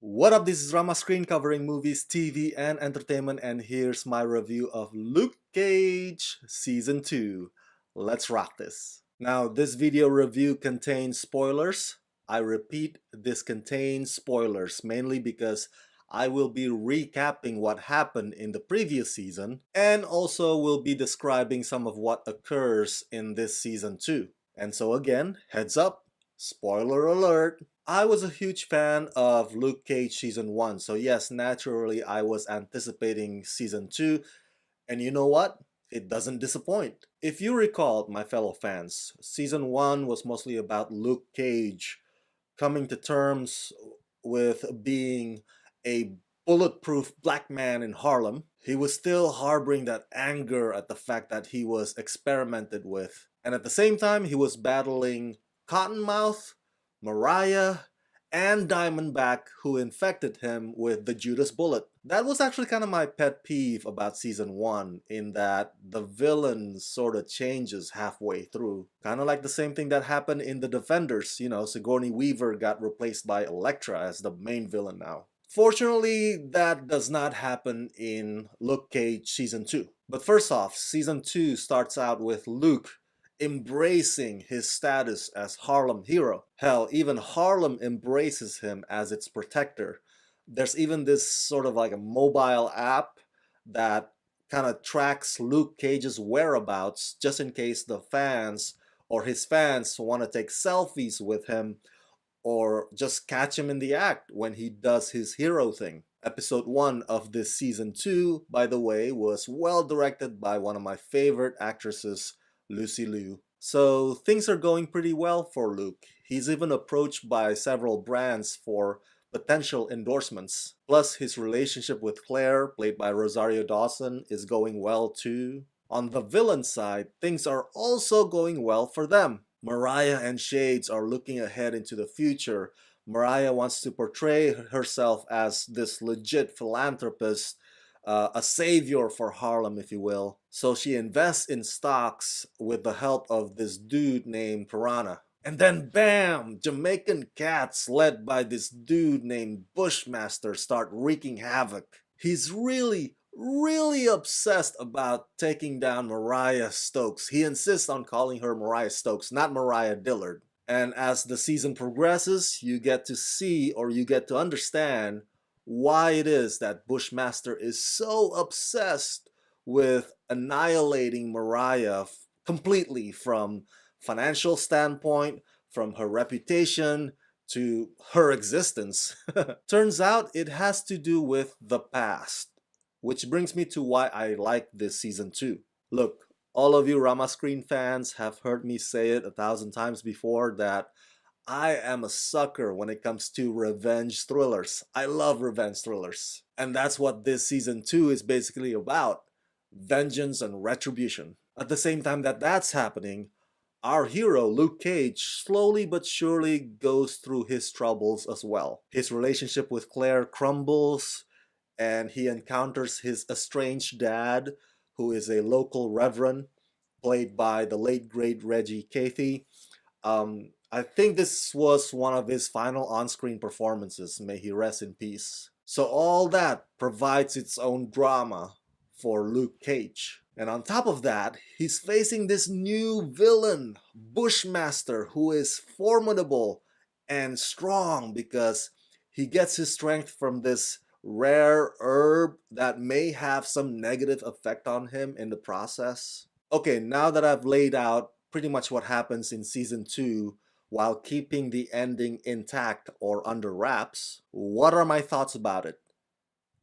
What up, this is Rama Screen covering movies, TV, and entertainment, and here's my review of Luke Cage Season 2. Let's rock this. Now, this video review contains spoilers. I repeat, this contains spoilers, mainly because I will be recapping what happened in the previous season, and also will be describing some of what occurs in this season 2. And so again, heads up, spoiler alert. I was a huge fan of Luke Cage Season 1, so yes, naturally I was anticipating Season 2, and you know what? It doesn't disappoint. If you recall, my fellow fans, Season 1 was mostly about Luke Cage coming to terms with being a bulletproof black man in Harlem. He was still harboring that anger at the fact that he was experimented with, and at the same time he was battling Cottonmouth, Mariah, and Diamondback, who infected him with the Judas bullet. That was actually kind of my pet peeve about Season 1, in that the villain sort of changes halfway through. Kind of like the same thing that happened in The Defenders. You know, Sigourney Weaver got replaced by Elektra as the main villain now. Fortunately, that does not happen in Luke Cage Season 2. But first off, Season 2 starts out with Luke embracing his status as Harlem hero. Hell, even Harlem embraces him as its protector. There's even this sort of like a mobile app that kind of tracks Luke Cage's whereabouts just in case the fans or his fans want to take selfies with him or just catch him in the act when he does his hero thing. Episode 1 of this Season 2, by the way, was well directed by one of my favorite actresses, Lucy Liu. So things are going pretty well for Luke. He's even approached by several brands for potential endorsements. Plus, his relationship with Claire, played by Rosario Dawson, is going well too. On the villain side, things are also going well for them. Mariah and Shades are looking ahead into the future. Mariah wants to portray herself as this legit philanthropist, a savior for Harlem, if you will. So she invests in stocks with the help of this dude named Piranha. And then bam! Jamaican cats led by this dude named Bushmaster start wreaking havoc. He's really obsessed about taking down Mariah Stokes. He insists on calling her Mariah Stokes, not Mariah Dillard. And as the season progresses, you get to see, or you get to understand, why it is that Bushmaster is so obsessed with annihilating Mariah completely, from financial standpoint, from her reputation to her existence. Turns out it has to do with the past, which brings me to why I like this Season 2. Look, all of you Rama Screen fans have heard me say it 1,000 times before that I am a sucker when it comes to revenge thrillers. I love revenge thrillers. And that's what this Season 2 is basically about. Vengeance and retribution. At the same time that that's happening, our hero, Luke Cage, slowly but surely goes through his troubles as well. His relationship with Claire crumbles, and he encounters his estranged dad, who is a local reverend, played by the late great Reggie Cathy. I think this was one of his final on-screen performances, may he rest in peace. So all that provides its own drama for Luke Cage. And on top of that, he's facing this new villain, Bushmaster, who is formidable and strong because he gets his strength from this rare herb that may have some negative effect on him in the process. Okay, now that I've laid out pretty much what happens in Season 2 while keeping the ending intact or under wraps, what are my thoughts about it?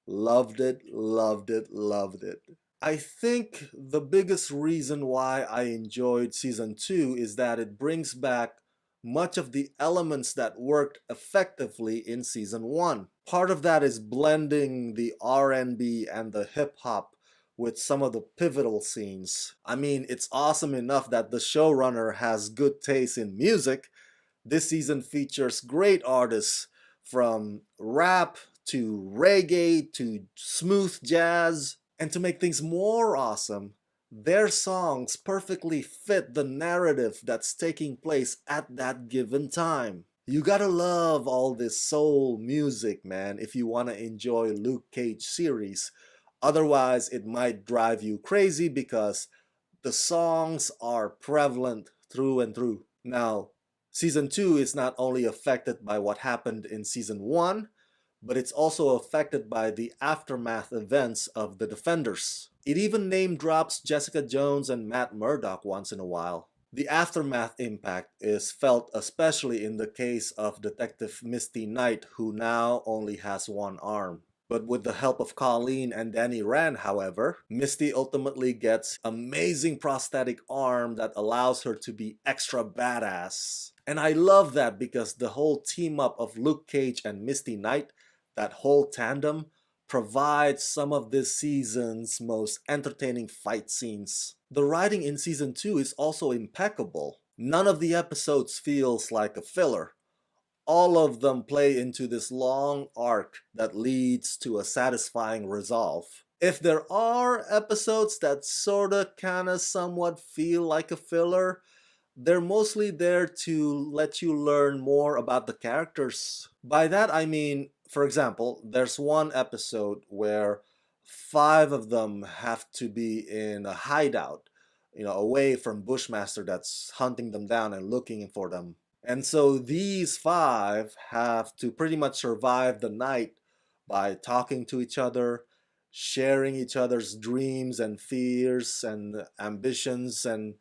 Loved it, loved it, loved it. I think the biggest reason why I enjoyed Season 2 is that it brings back much of the elements that worked effectively in Season 1. Part of that is blending the R&B and the hip-hop with some of the pivotal scenes. I mean, it's awesome enough that the showrunner has good taste in music. This season features great artists from rap to reggae to smooth jazz. And to make things more awesome, their songs perfectly fit the narrative that's taking place at that given time. You gotta love all this soul music, man, if you want to enjoy Luke Cage series. Otherwise, it might drive you crazy because the songs are prevalent through and through. Now, season 2 is not only affected by what happened in season 1, but it's also affected by the aftermath events of the Defenders. It even name drops Jessica Jones and Matt Murdock once in a while. The aftermath impact is felt especially in the case of Detective Misty Knight, who now only has one arm. But with the help of Colleen and Danny Rand, however, Misty ultimately gets amazing prosthetic arm that allows her to be extra badass. And I love that because the whole team up of Luke Cage and Misty Knight, that whole tandem, provides some of this season's most entertaining fight scenes. The writing in season 2 is also impeccable. None of the episodes feels like a filler. All of them play into this long arc that leads to a satisfying resolve. If there are episodes that sorta kinda somewhat feel like a filler, they're mostly there to let you learn more about the characters. By that I mean, for example, there's one episode where 5 of them have to be in a hideout, away from Bushmaster that's hunting them down and looking for them. And so these 5 have to pretty much survive the night by talking to each other, sharing each other's dreams and fears and ambitions, and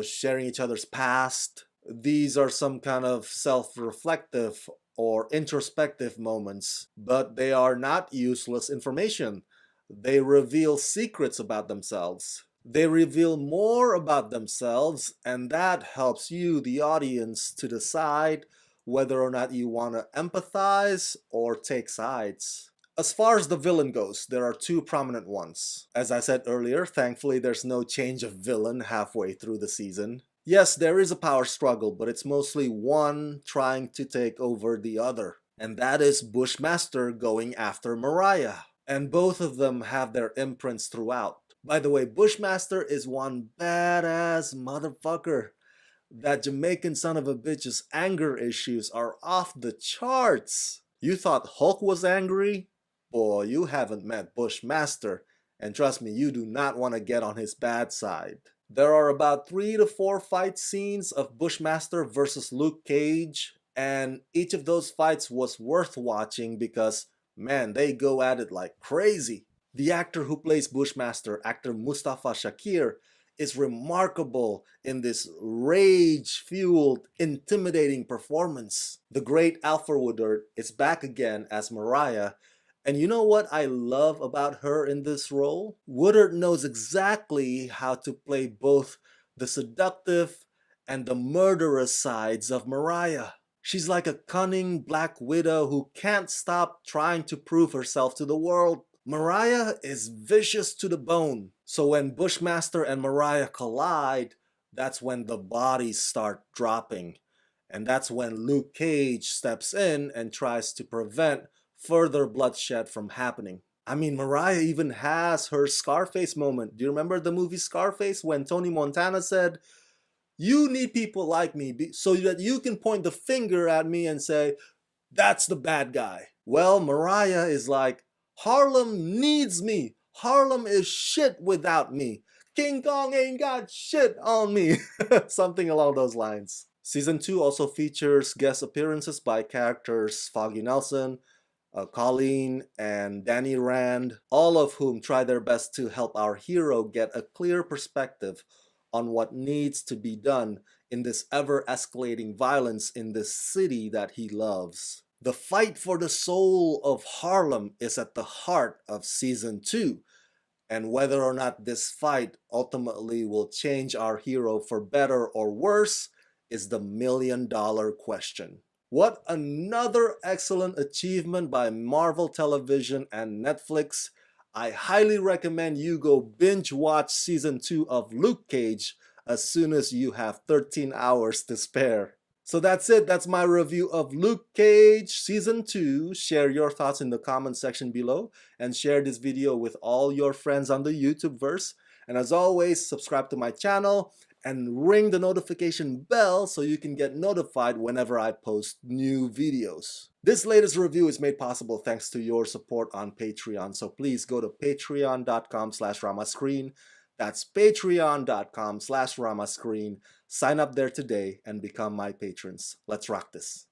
sharing each other's past. These are some kind of self-reflective or introspective moments, but they are not useless information. They reveal secrets about themselves. They reveal more about themselves, and that helps you, the audience, to decide whether or not you want to empathize or take sides. As far as the villain goes, there are 2 prominent ones. As I said earlier, thankfully there's no change of villain halfway through the season. Yes, there is a power struggle, but it's mostly one trying to take over the other. And that is Bushmaster going after Mariah. And both of them have their imprints throughout. By the way, Bushmaster is one badass motherfucker. That Jamaican son of a bitch's anger issues are off the charts. You thought Hulk was angry? Boy, you haven't met Bushmaster, and trust me, you do not want to get on his bad side. There are about 3 to 4 fight scenes of Bushmaster versus Luke Cage, and each of those fights was worth watching because, man, they go at it like crazy. The actor who plays Bushmaster, actor Mustafa Shakir, is remarkable in this rage-fueled, intimidating performance. The great Alfre Woodard is back again as Mariah, and you know what I love about her in this role? Woodard knows exactly how to play both the seductive and the murderous sides of Mariah. She's like a cunning black widow who can't stop trying to prove herself to the world. Mariah is vicious to the bone. So when Bushmaster and Mariah collide, that's when the bodies start dropping. And that's when Luke Cage steps in and tries to prevent further bloodshed from happening. I mean, Mariah even has her Scarface moment. Do you remember the movie Scarface when Tony Montana said, "You need people like me so that you can point the finger at me and say, that's the bad guy." Well, Mariah is like, "Harlem needs me. Harlem is shit without me. King Kong ain't got shit on me." Something along those lines. Season 2 also features guest appearances by characters Foggy Nelson, Colleen, and Danny Rand, all of whom try their best to help our hero get a clear perspective on what needs to be done in this ever-escalating violence in this city that he loves. The fight for the soul of Harlem is at the heart of Season 2, and whether or not this fight ultimately will change our hero for better or worse is the million-dollar question. What another excellent achievement by Marvel Television and Netflix. I highly recommend you go binge watch Season 2 of Luke Cage as soon as you have 13 hours to spare. So that's it. That's my review of Luke Cage Season 2. Share your thoughts in the comment section below and share this video with all your friends on the YouTube verse. And as always, subscribe to my channel and ring the notification bell so you can get notified whenever I post new videos. This latest review is made possible thanks to your support on Patreon, so please go to patreon.com/ramascreen. That's patreon.com/ramascreen. Sign up there today and become my patrons. Let's rock this.